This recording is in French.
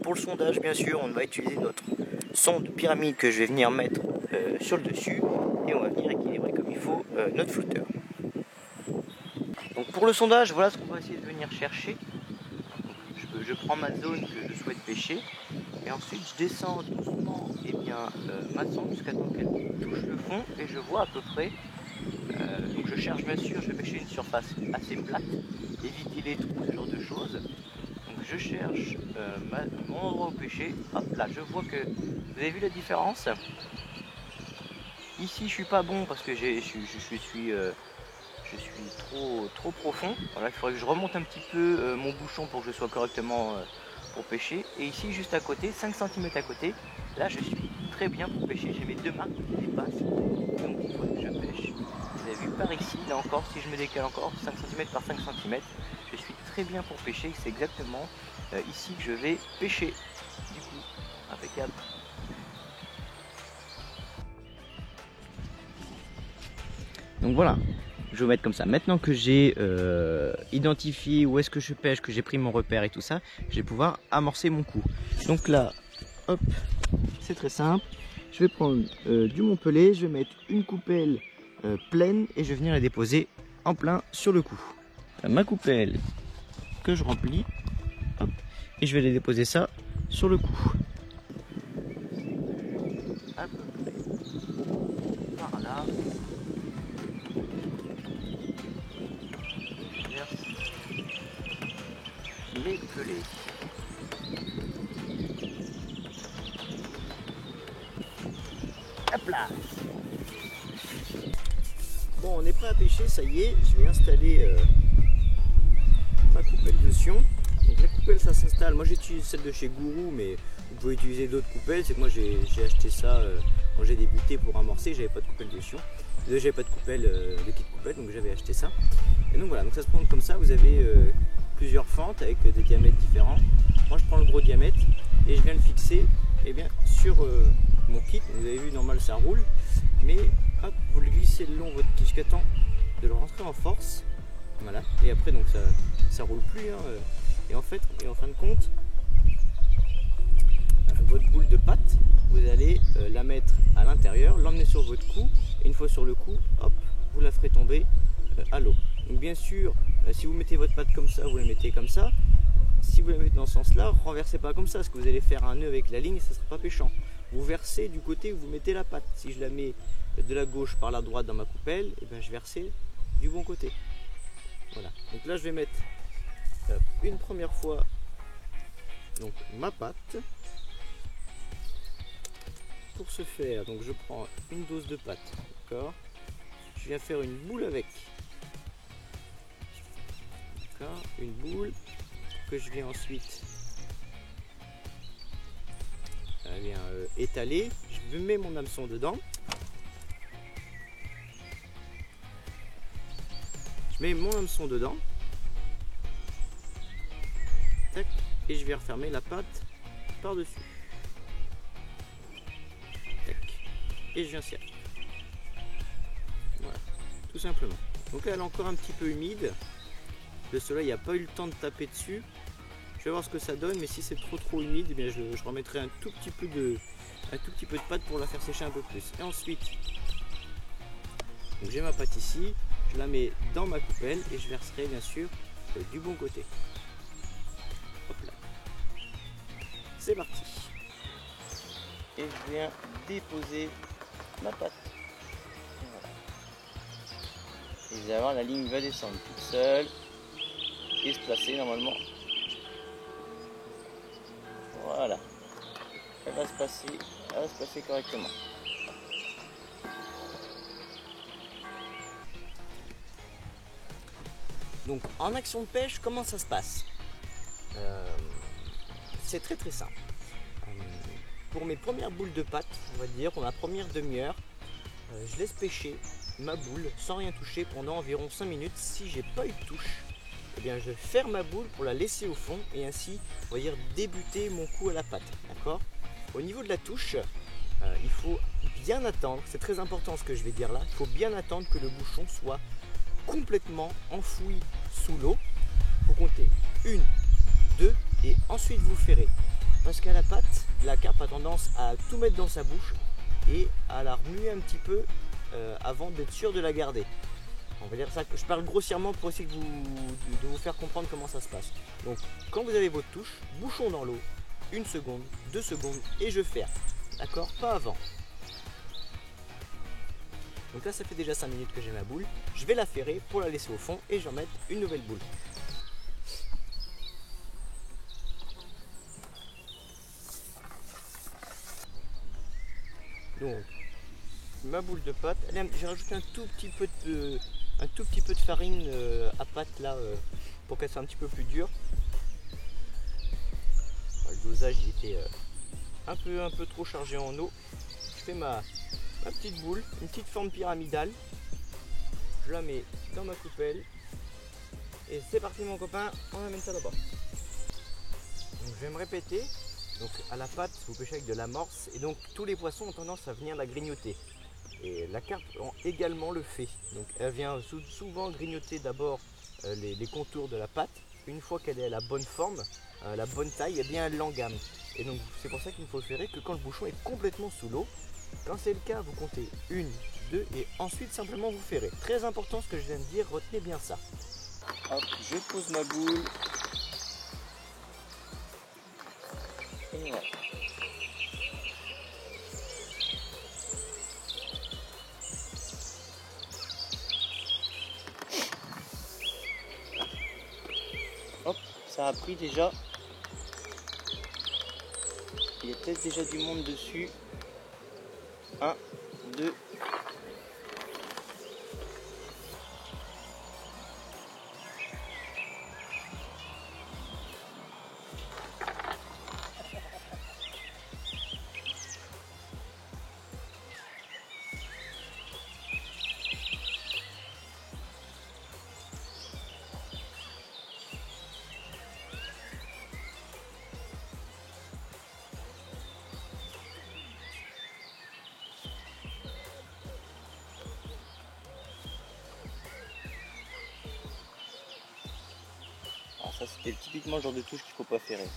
pour le sondage, bien sûr, on va utiliser notre sonde pyramide que je vais venir mettre sur le dessus et on va venir équilibrer comme il faut notre flotteur. Donc pour le sondage, voilà ce qu'on va essayer de venir chercher. Je prends ma zone que je souhaite pêcher et ensuite je descends doucement ma sonde jusqu'à temps qu'elle touche le fond et je vois à peu près. Donc je cherche, bien sûr, je vais pêcher une surface assez plate, éviter les trous, ce genre de choses. Donc je cherche mon endroit où pêcher. Hop là, je vois que vous avez vu la différence. Ici je suis pas bon parce que je suis trop profond. Voilà, il faudrait que je remonte un petit peu mon bouchon pour que je sois correctement pour pêcher. Et ici juste à côté, 5 cm à côté, là je suis très bien pour pêcher. J'ai mes deux marques qui dépassent. Donc il faut que je pêche. Vous avez vu par ici, là encore, si je me décale encore 5 cm par 5 cm, je suis très bien pour pêcher. C'est exactement ici que je vais pêcher. Du coup, impeccable. Donc voilà, je vais vous mettre comme ça. Maintenant que j'ai identifié où est-ce que je pêche, que j'ai pris mon repère et tout ça, je vais pouvoir amorcer mon coup. Donc là, hop, c'est très simple. Je vais prendre du Montpellier, je vais mettre une coupelle pleine et je vais venir la déposer en plein sur le coup. Ma coupelle que je remplis, hop, et je vais les déposer ça sur le coup. À peu près par là. Les pelés. Hop là. Bon, on est prêt à pêcher, ça y est, je vais installer ma coupelle de Sion. Donc la coupelle, ça s'installe, moi j'utilise celle de chez Gourou, mais vous pouvez utiliser d'autres coupelles. C'est que moi j'ai acheté ça quand j'ai débuté pour amorcer, j'avais pas de coupelle de Sion. Déjà j'avais pas de coupelle, de kit coupelle, donc j'avais acheté ça. Et donc voilà, donc ça se prend comme ça, vous avez plusieurs fentes avec des diamètres différents. Moi je prends le gros diamètre et je viens le fixer sur mon kit. Vous avez vu, normal ça roule, mais hop, vous le glissez le long de votre kit jusqu'à temps de le rentrer en force. Voilà, et après donc ça roule plus hein. Et en fin de compte, votre boule de pâte, vous allez la mettre à l'intérieur, l'emmener sur votre cou, et une fois sur le cou, hop, vous la ferez tomber à l'eau. Donc bien sûr, si vous mettez votre pâte comme ça, vous la mettez comme ça. Si vous la mettez dans ce sens-là, renversez pas comme ça, parce que vous allez faire un nœud avec la ligne et ça ne sera pas péchant. Vous versez du côté où vous mettez la pâte. Si je la mets de la gauche par la droite dans ma coupelle, et bien je verserai du bon côté. Voilà. Donc là je vais mettre une première fois donc ma pâte. Pour ce faire, donc je prends une dose de pâte, d'accord. Je viens faire une boule avec. D'accord, une boule que je viens ensuite étaler. Je mets mon hameçon dedans. Je mets mon hameçon dedans. Tac, et je vais refermer la pâte par-dessus. Tac, et je viens serrer. Voilà, tout simplement. Donc là, elle est encore un petit peu humide. Le soleil n'a pas eu le temps de taper dessus. Je vais voir ce que ça donne, mais si c'est trop humide, eh bien je remettrai un tout petit peu de pâte pour la faire sécher un peu plus. Et ensuite, j'ai ma pâte ici, je la mets dans ma coupelle et je verserai bien sûr du bon côté. Hop là. C'est parti. Et je viens déposer ma pâte. Et voilà. Évidemment, la ligne va descendre toute seule et se placer normalement. Voilà, elle va se placer correctement. Donc en action de pêche, comment ça se passe? C'est très simple. Pour mes premières boules de pâte, on va dire, pour ma première demi-heure, je laisse pêcher ma boule sans rien toucher pendant environ 5 minutes. Si j'ai pas eu de touche, eh bien je ferme ma boule pour la laisser au fond et ainsi, on va dire, débuter mon coup à la pâte. D'accord ? Au niveau de la touche, il faut bien attendre, c'est très important ce que je vais dire là, il faut bien attendre que le bouchon soit complètement enfoui sous l'eau. Vous comptez 1, 2 et ensuite vous ferrez. Parce qu'à la pâte, la carpe a tendance à tout mettre dans sa bouche et à la remuer un petit peu avant d'être sûr de la garder. On va dire ça, je parle grossièrement pour essayer de vous faire comprendre comment ça se passe. Donc quand vous avez votre touche, bouchon dans l'eau, 1 seconde, 2 secondes et je ferme. D'accord? Pas avant. Donc là ça fait déjà 5 minutes que j'ai ma boule. Je vais la ferrer pour la laisser au fond et je vais en mettre une nouvelle boule. Donc ma boule de pâte, j'ai rajouté un tout petit peu de farine à pâte là pour qu'elle soit un petit peu plus dure. Le dosage il était un peu trop chargé en eau. Je fais ma petite boule, une petite forme pyramidale. Je la mets dans ma coupelle. Et c'est parti mon copain, on amène ça là-bas. Donc je vais me répéter. Donc à la pâte, vous pêchez avec de l'amorce et donc tous les poissons ont tendance à venir la grignoter. Et la carpe également le fait. Donc elle vient souvent grignoter d'abord les contours de la pâte. Une fois qu'elle est à la bonne forme, la bonne taille, et bien elle l'engame. Et donc c'est pour ça qu'il ne faut ferrer que quand le bouchon est complètement sous l'eau. Quand c'est le cas, vous comptez 1, 2 et ensuite simplement vous ferrez. Très important ce que je viens de dire, retenez bien ça. Hop, je pose ma boule. Et voilà. Hop, ça a pris déjà. Il y a peut-être déjà du monde dessus. 1, 2. Alors ça c'était typiquement le genre de touche qu'il ne faut pas ferrer.